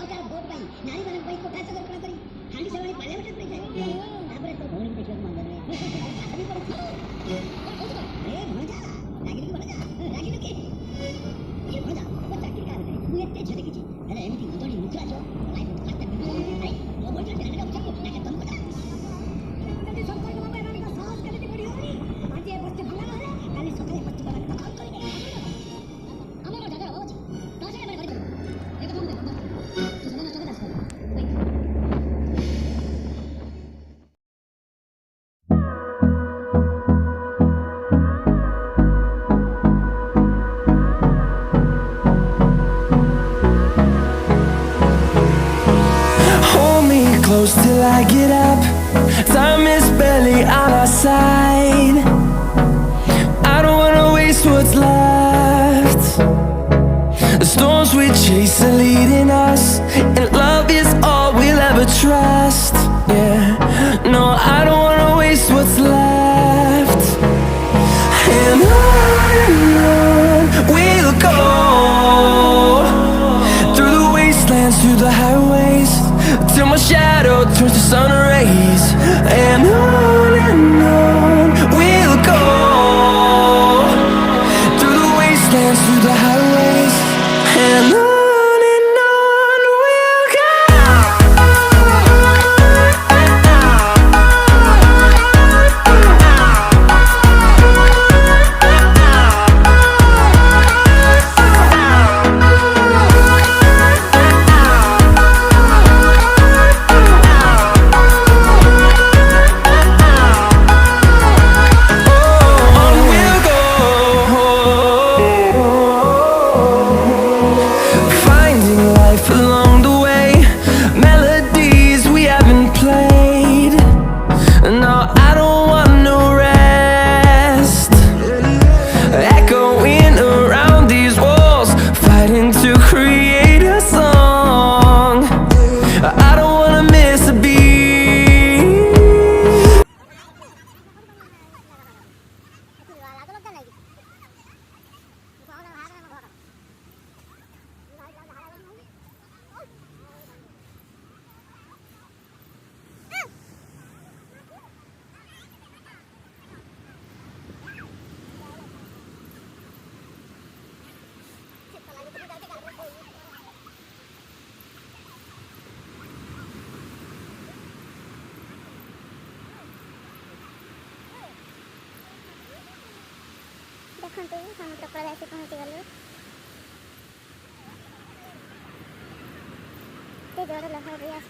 सरकार भोट पाई नारी मान पाई कोठा चक्र करी हांडी सवारी पार्लियामेंट पे जाए तापर तो भौणी देखियो मंगल रे आदमी पड़ती ए भजा लागी की भजा लागी के ये भजा वो चाकरी कर दे तू एते छे देखि हेले एमती गदडी मुखला जो लाइफ तो काटे बिल्कुल नहीं वो बोल जाने का सब ना तुम पता जल्दी सरकार को बाबा रानी का साहस करने की पड़ी होगी आज ये बच्चे भला है काली सकाळे बच्चे भला का काम करेंगे हमारा ज्यादा हो तो से मैं कर एक तुम देखो तो समझ चुका था close till I get up. Time is barely on our side. I don't wanna waste what's left. The storms we chase are leading us, and love is all we'll ever trust. Yeah, no, I don't wanna waste what's left. And on we'll go, through the wastelands, through the highways, till my shadow turns to sun rays. And on we'll go, through the wastelands, through the highways. And on we'll go. देखते समुद्र cool आसी पहुँची गलु जोर लहर भी आस